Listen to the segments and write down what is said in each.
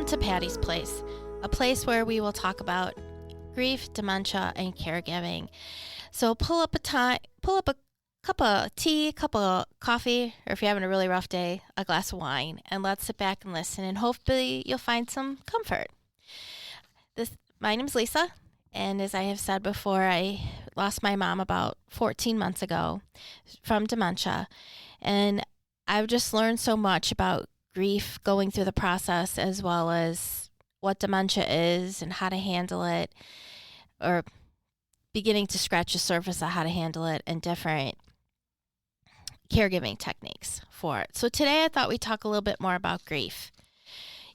Welcome to Patty's Place, a place where we will talk about grief, dementia, and caregiving. So pull up a cup of tea, cup of coffee, or if you're having a really rough day, a glass of wine, and let's sit back and listen, and hopefully you'll find some comfort. My name's Lisa, and as I have said before, I lost my mom about 14 months ago from dementia, and I've just learned so much about grief going through the process, as well as what dementia is and how to handle it, or beginning to scratch the surface of how to handle it, and different caregiving techniques for it. So today I thought we'd talk a little bit more about grief.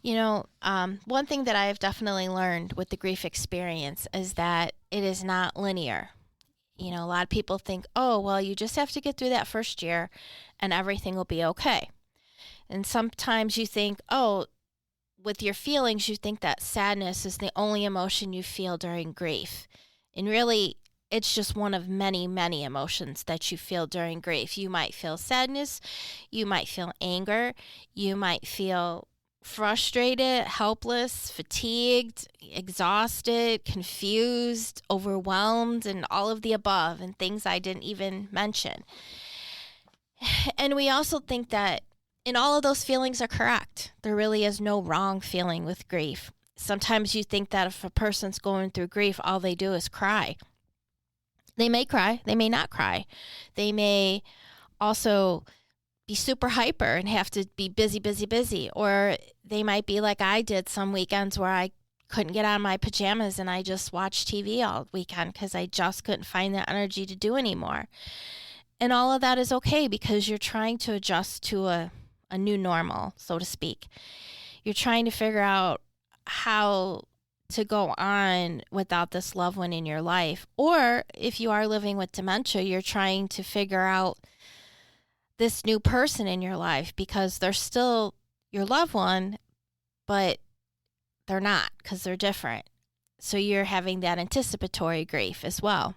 One thing that I have definitely learned with the grief experience is that it is not linear. A lot of people think, oh, well, you just have to get through that first year and everything will be okay. And sometimes you think, oh, with your feelings, you think that sadness is the only emotion you feel during grief. And really, it's just one of many, many emotions that you feel during grief. You might feel sadness, you might feel anger, you might feel frustrated, helpless, fatigued, exhausted, confused, overwhelmed, and all of the above, and things I didn't even mention. And we also think that and all of those feelings are correct. There really is no wrong feeling with grief. Sometimes you think that if a person's going through grief, all they do is cry. They may cry, they may not cry. They may also be super hyper and have to be busy. Or they might be like I did some weekends where I couldn't get out of my pajamas and I just watched TV all weekend because I just couldn't find the energy to do anymore. And all of that is okay because you're trying to adjust to a new normal, so to speak. You're trying to figure out how to go on without this loved one in your life. Or if you are living with dementia, you're trying to figure out this new person in your life because they're still your loved one, but they're not because they're different. So you're having that anticipatory grief as well.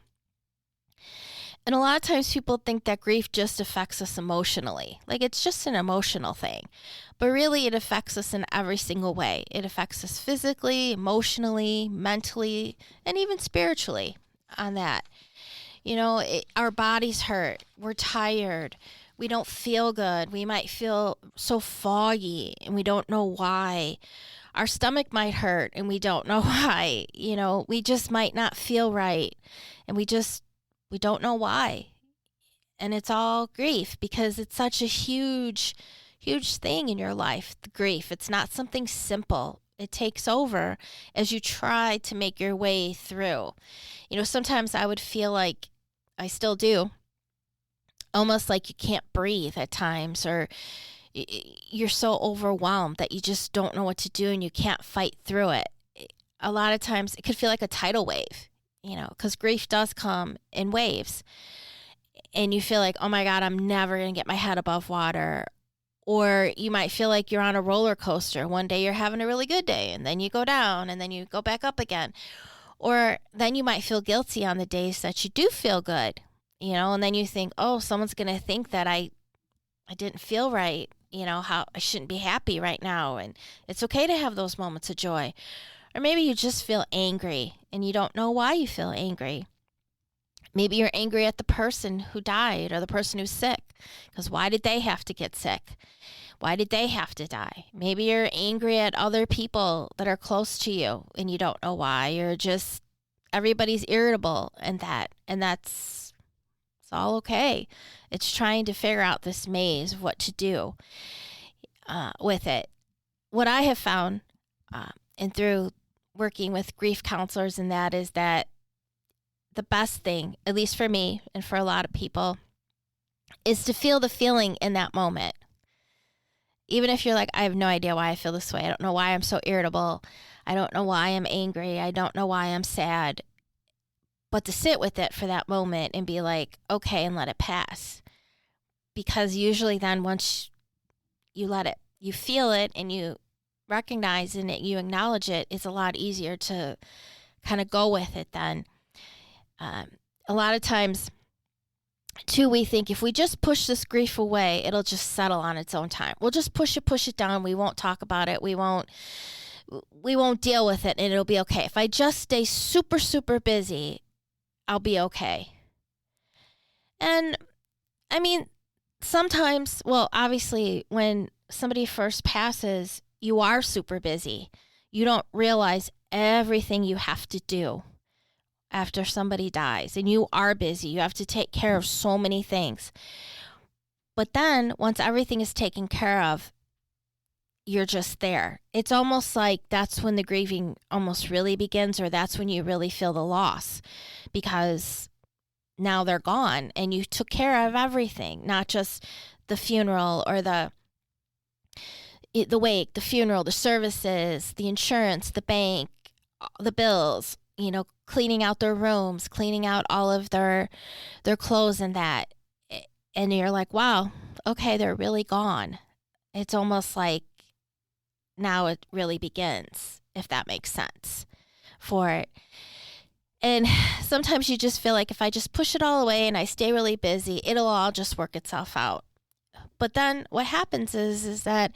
And a lot of times people think that grief just affects us emotionally. Like it's just an emotional thing. But really it affects us in every single way. It affects us physically, emotionally, mentally, and even spiritually on that. Our bodies hurt. We're tired. We don't feel good. We might feel so foggy and we don't know why. Our stomach might hurt and we don't know why. We just might not feel right. And we don't know why. And it's all grief because it's such a huge, huge thing in your life, the grief. It's not something simple. It takes over as you try to make your way through. Sometimes I would feel like, I still do, almost like you can't breathe at times, or you're so overwhelmed that you just don't know what to do and you can't fight through it. A lot of times it could feel like a tidal wave. Because grief does come in waves. And you feel like, oh my God, I'm never going to get my head above water. Or you might feel like you're on a roller coaster. One day you're having a really good day, and then you go down, and then you go back up again. Or then you might feel guilty on the days that you do feel good, and then you think, oh, someone's going to think that I didn't feel right, how I shouldn't be happy right now. And it's okay to have those moments of joy. Or maybe you just feel angry and you don't know why you feel angry. Maybe you're angry at the person who died or the person who's sick. Because why did they have to get sick? Why did they have to die? Maybe you're angry at other people that are close to you and you don't know why. You're just, everybody's irritable and that's it's all okay. It's trying to figure out this maze of what to do with it. What I have found, and through working with grief counselors, and that is that the best thing, at least for me and for a lot of people, is to feel the feeling in that moment. Even if you're like, I have no idea why I feel this way. I don't know why I'm so irritable. I don't know why I'm angry. I don't know why I'm sad. But to sit with it for that moment and be like, okay, and let it pass. Because usually then once you let it, you feel it and you recognize and you acknowledge it, it's a lot easier to kind of go with it then. A lot of times, too, we think if we just push this grief away, it'll just settle on its own time. We'll just push it down. We won't talk about it. We won't we won't deal with it and it'll be okay. If I just stay super, super busy, I'll be okay. And I mean, sometimes, well, obviously, when somebody first passes, you are super busy. You don't realize everything you have to do after somebody dies, and you are busy. You have to take care of so many things. But then once everything is taken care of, you're just there. It's almost like that's when the grieving almost really begins, or that's when you really feel the loss, because now they're gone and you took care of everything, not just the funeral or the wake, the funeral, the services, the insurance, the bank, the bills, cleaning out their rooms, cleaning out all of their clothes and that. And you're like, wow, okay, they're really gone. It's almost like now it really begins, if that makes sense for it. And sometimes you just feel like if I just push it all away and I stay really busy, it'll all just work itself out. But then what happens is that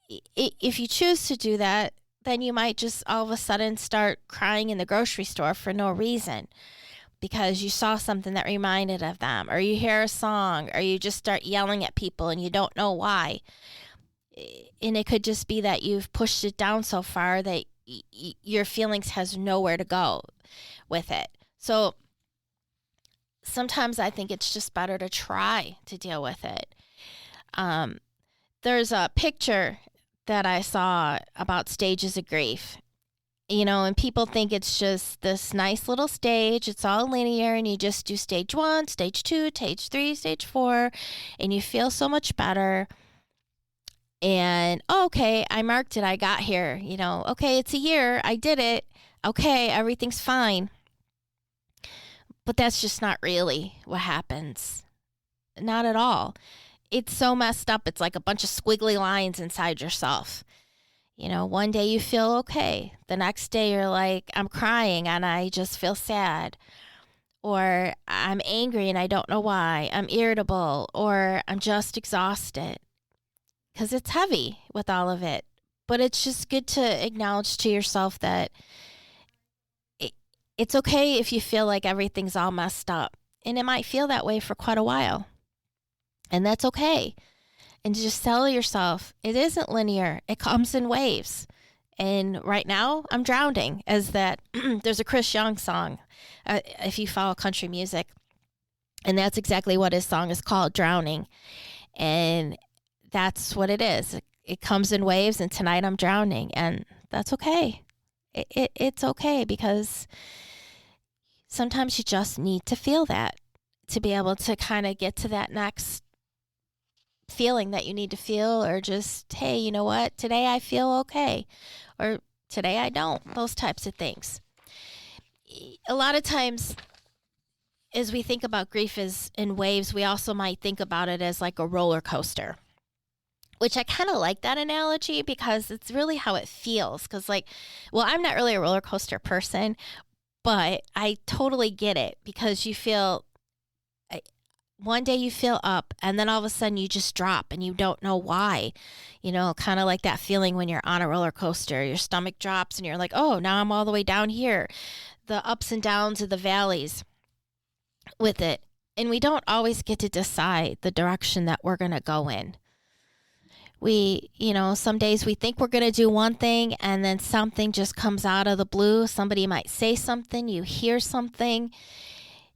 if you choose to do that, then you might just all of a sudden start crying in the grocery store for no reason, because you saw something that reminded of them, or you hear a song, or you just start yelling at people and you don't know why. And it could just be that you've pushed it down so far that your feelings has nowhere to go with it. So sometimes I think it's just better to try to deal with it. There's a picture that I saw about stages of grief, and people think it's just this nice little stage. It's all linear, and you just do stage 1, stage 2, stage 3, stage 4, and you feel so much better. And, okay, I marked it. I got here, okay, it's a year. I did it. Okay, everything's fine. But that's just not really what happens. Not at all. It's so messed up. It's like a bunch of squiggly lines inside yourself. One day you feel okay. The next day you're like, I'm crying and I just feel sad. Or I'm angry and I don't know why. I'm irritable, or I'm just exhausted. Because it's heavy with all of it. But it's just good to acknowledge to yourself that it's okay if you feel like everything's all messed up. And it might feel that way for quite a while. And that's okay. And just tell yourself, it isn't linear. It comes in waves. And right now, I'm drowning. As that, there's a Chris Young song, if you follow country music. And that's exactly what his song is called, Drowning. And that's what it is. It comes in waves, and tonight I'm drowning. And that's okay. It's okay, because sometimes you just need to feel that to be able to kind of get to that next feeling that you need to feel, or just, hey, you know what? Today I feel okay, or today I don't. Those types of things. A lot of times, as we think about grief as in waves, we also might think about it as like a roller coaster, which I kind of like that analogy, because it's really how it feels. Because I'm not really a roller coaster person, but I totally get it, because you feel, one day you feel up, and then all of a sudden you just drop and you don't know why. Kind of like that feeling when you're on a roller coaster, your stomach drops and you're like, oh, now I'm all the way down here. The ups and downs of the valleys with it. And we don't always get to decide the direction that we're going to go in. Some days we think we're going to do one thing, and then something just comes out of the blue. Somebody might say something, you hear something,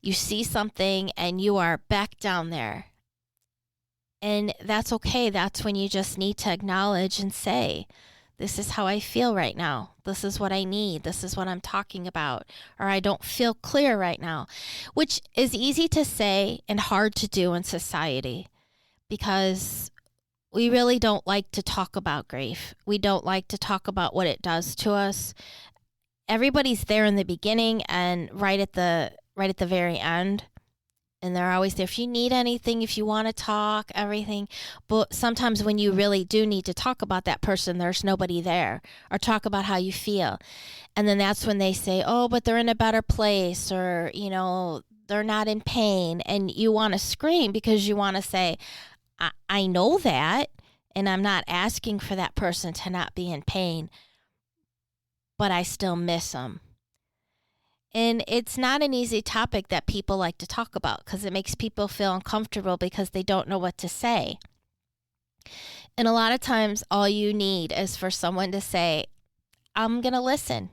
you see something, and you are back down there. And that's okay. That's when you just need to acknowledge and say, this is how I feel right now. This is what I need. This is what I'm talking about. Or I don't feel clear right now, which is easy to say and hard to do in society, because we really don't like to talk about grief. We don't like to talk about what it does to us. Everybody's there in the beginning and right at the very end. And they're always there if you need anything, if you want to talk, everything. But sometimes when you really do need to talk about that person, there's nobody there, or talk about how you feel. And then that's when they say, oh, but they're in a better place, or, they're not in pain. And you want to scream, because you want to say, I know that, and I'm not asking for that person to not be in pain. but I still miss them. And it's not an easy topic that people like to talk about because it makes people feel uncomfortable because they don't know what to say. And a lot of times all you need is for someone to say, I'm going to listen.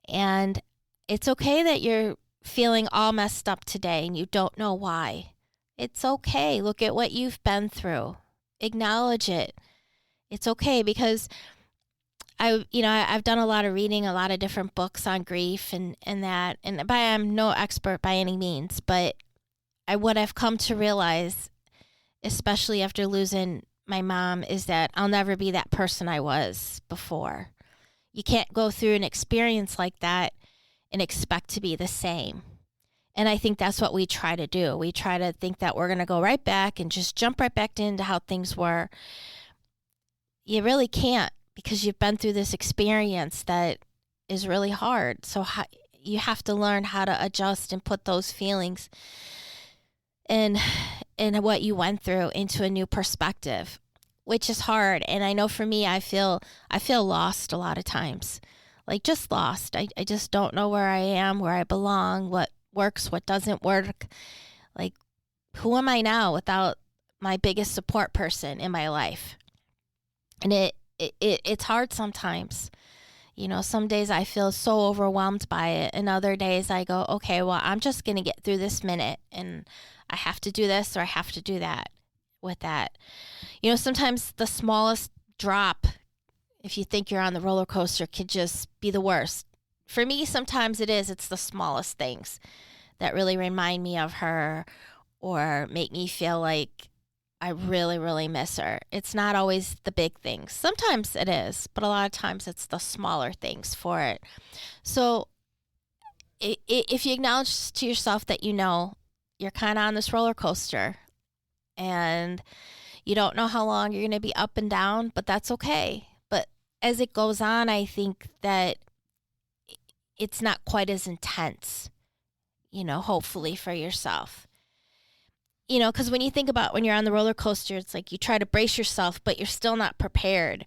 And it's okay that you're feeling all messed up today and you don't know why. It's okay. Look at what you've been through. Acknowledge it. It's okay because I've done a lot of reading, a lot of different books on grief and that. And I'm no expert by any means, but what I've come to realize, especially after losing my mom, is that I'll never be that person I was before. You can't go through an experience like that and expect to be the same. And I think that's what we try to do. We try to think that we're going to go right back and just jump right back into how things were. You really can't because you've been through this experience that is really hard. So you have to learn how to adjust and put those feelings and what you went through into a new perspective, which is hard. And I know for me, I feel lost a lot of times, like just lost. I just don't know where I am, where I belong, what works, what doesn't work. Like, who am I now without my biggest support person in my life? And it's hard sometimes. Some days I feel so overwhelmed by it, and other days I go, okay, well, I'm just going to get through this minute, and I have to do this or I have to do that with that. Sometimes the smallest drop, if you think you're on the roller coaster, could just be the worst. For me, sometimes it's the smallest things that really remind me of her or make me feel like I really, really miss her. It's not always the big things. Sometimes it is, but a lot of times it's the smaller things for it. So if you acknowledge to yourself that you're kind of on this roller coaster and you don't know how long you're going to be up and down, but that's okay. But as it goes on, I think that it's not quite as intense, hopefully for yourself. Because when you think about when you're on the roller coaster, it's like you try to brace yourself, but you're still not prepared.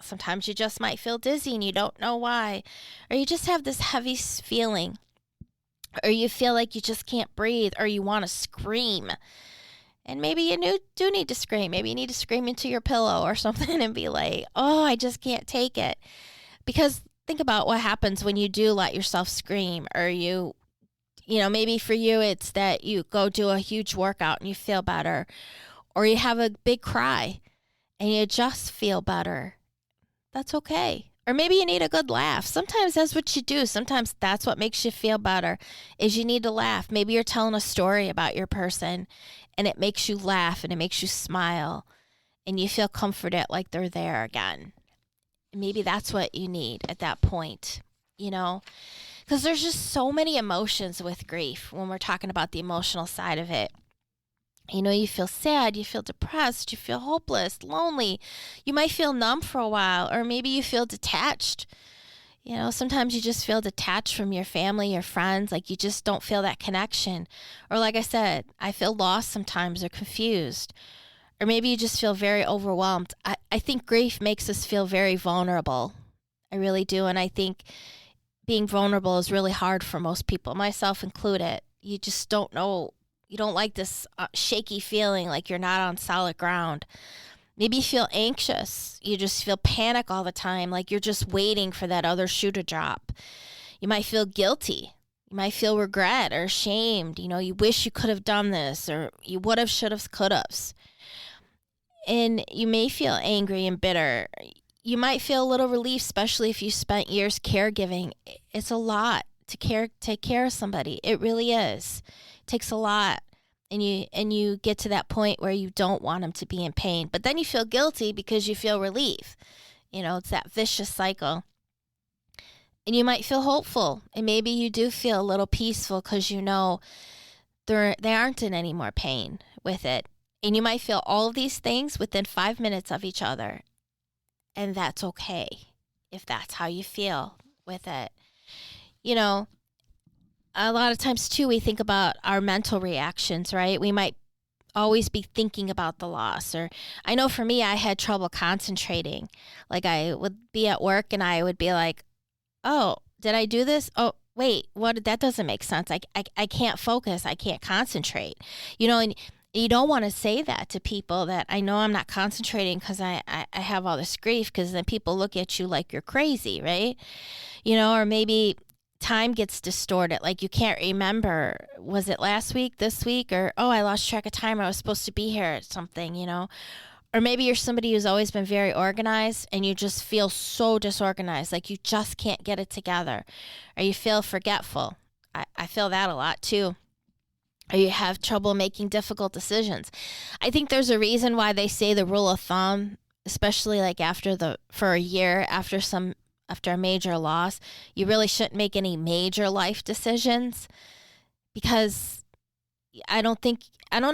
Sometimes you just might feel dizzy and you don't know why. Or you just have this heavy feeling. Or you feel like you just can't breathe, or you want to scream. And maybe you do need to scream. Maybe you need to scream into your pillow or something and be like, oh, I just can't take it. Because think about what happens when you do let yourself scream, or maybe for you, it's that you go do a huge workout and you feel better, or you have a big cry and you just feel better. That's okay. Or maybe you need a good laugh. Sometimes that's what you do. Sometimes that's what makes you feel better is you need to laugh. Maybe you're telling a story about your person and it makes you laugh and it makes you smile and you feel comforted like they're there again. Maybe that's what you need at that point, because there's just so many emotions with grief when we're talking about the emotional side of it. You feel sad, you feel depressed, you feel hopeless, lonely. You might feel numb for a while, or maybe you feel detached. Sometimes you just feel detached from your family, your friends, like you just don't feel that connection. Or like I said, I feel lost sometimes or confused. Or maybe you just feel very overwhelmed. I think grief makes us feel very vulnerable. I really do. And I think being vulnerable is really hard for most people, myself included. You just don't know. You don't like this shaky feeling like you're not on solid ground. Maybe you feel anxious. You just feel panic all the time, like you're just waiting for that other shoe to drop. You might feel guilty. You might feel regret or ashamed. You wish you could have done this, or you would have, should have, could have. And you may feel angry and bitter. You might feel a little relief, especially if you spent years caregiving. It's a lot to take care of somebody. It really is. It takes a lot. And you get to that point where you don't want them to be in pain. But then you feel guilty because you feel relief. It's that vicious cycle. And you might feel hopeful. And maybe you do feel a little peaceful because they aren't in any more pain with it. And you might feel all of these things within 5 minutes of each other. And that's okay if that's how you feel with it. A lot of times, too, we think about our mental reactions, right? We might always be thinking about the loss. Or I know for me, I had trouble concentrating. Like I would be at work and I would be like, oh, did I do this? Oh, wait, what? That doesn't make sense. I can't focus. I can't concentrate. And you don't want to say that to people, that I know I'm not concentrating because I have all this grief, because then people look at you like you're crazy, right? Or maybe time gets distorted. Like you can't remember, was it last week, this week, or, oh, I lost track of time. I was supposed to be here at something, Or maybe you're somebody who's always been very organized and you just feel so disorganized, like you just can't get it together, or you feel forgetful. I feel that a lot too. Or you have trouble making difficult decisions. I think there's a reason why they say the rule of thumb, especially like for a year after a major loss, you really shouldn't make any major life decisions, because I don't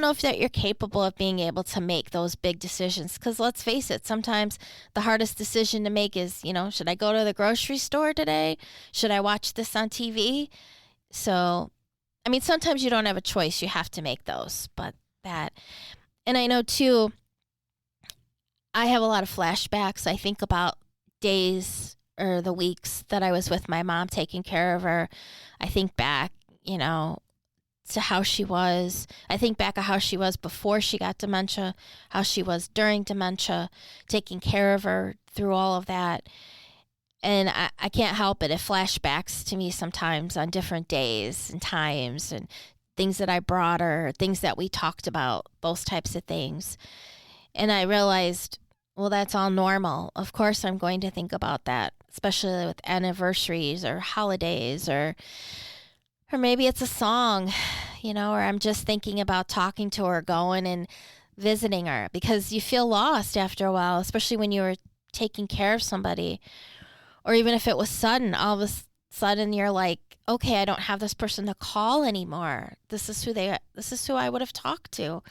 know if that you're capable of being able to make those big decisions. Because let's face it, sometimes the hardest decision to make is, should I go to the grocery store today? Should I watch this on TV? So, sometimes you don't have a choice. You have to make those. And I know too, I have a lot of flashbacks. I think about days or the weeks that I was with my mom taking care of her. I think back, to how she was. I think back of how she was before she got dementia, how she was during dementia, taking care of her through all of that. And I can't help it. It flashbacks to me sometimes on different days and times, and things that I brought her, things that we talked about, those types of things. And I realized, well, that's all normal. Of course I'm going to think about that, especially with anniversaries or holidays, or maybe it's a song, or I'm just thinking about talking to her, going and visiting her, because you feel lost after a while, especially when you were taking care of somebody. Or even if it was sudden, all of a sudden you're like, okay, I don't have this person to call anymore. This is who I would have talked to.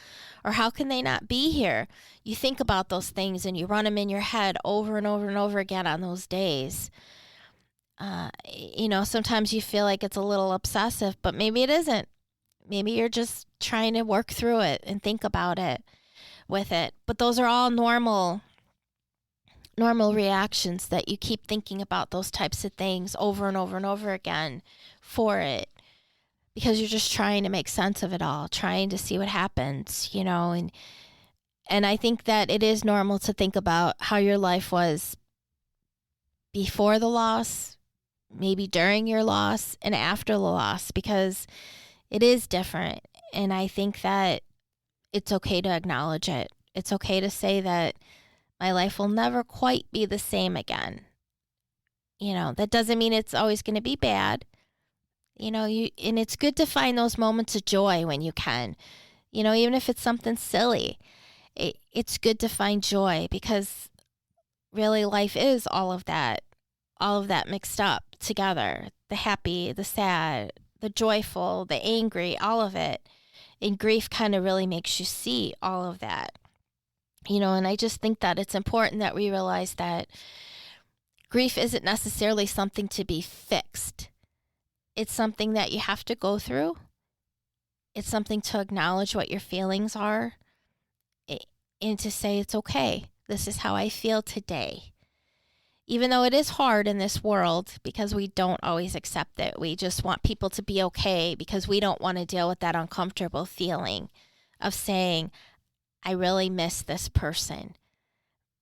Or how can they not be here? You think about those things and you run them in your head over and over and over again on those days. Sometimes you feel like it's a little obsessive, but maybe it isn't. Maybe you're just trying to work through it and think about it with it. But those are all normal reactions, that you keep thinking about those types of things over and over and over again for it, because you're just trying to make sense of it all, trying to see what happens, and I think that it is normal to think about how your life was before the loss, maybe during your loss, and after the loss, because it is different. And I think that it's okay to acknowledge it. It's okay to say that my life will never quite be the same again. That doesn't mean it's always going to be bad. And it's good to find those moments of joy when you can. Even if it's something silly, it's good to find joy, because really life is all of that mixed up together. The happy, the sad, the joyful, the angry, all of it. And grief kind of really makes you see all of that. And I just think that it's important that we realize that grief isn't necessarily something to be fixed. It's something that you have to go through. It's something to acknowledge what your feelings are, and to say, it's okay. This is how I feel today. Even though it is hard in this world, because we don't always accept it. We just want people to be okay, because we don't want to deal with that uncomfortable feeling of saying, I really miss this person,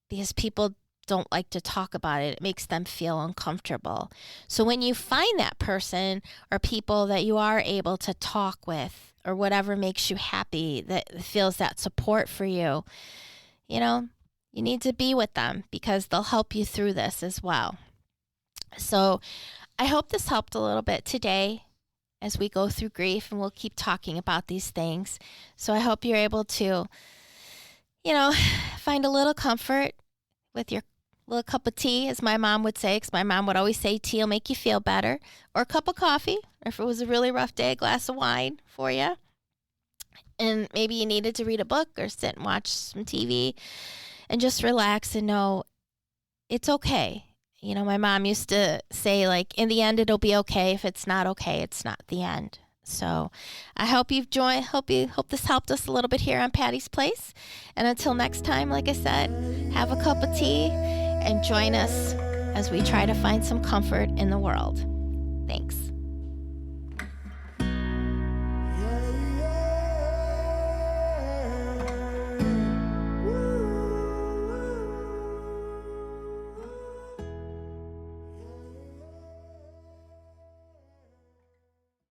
because people don't like to talk about it. It makes them feel uncomfortable. So when you find that person or people that you are able to talk with, or whatever makes you happy, that feels that support for you, you need to be with them, because they'll help you through this as well. So I hope this helped a little bit today as we go through grief, and we'll keep talking about these things. So I hope you're able to find a little comfort with your little cup of tea, as my mom would say, because my mom would always say tea will make you feel better, or a cup of coffee, or if it was a really rough day, a glass of wine for you. And maybe you needed to read a book or sit and watch some TV and just relax and know it's okay. My mom used to say, like, in the end, it'll be okay. If it's not okay, it's not the end. So I hope you've joined. Hope this helped us a little bit here on Patty's Place. And until next time, like I said, have a cup of tea and join us as we try to find some comfort in the world. Thanks.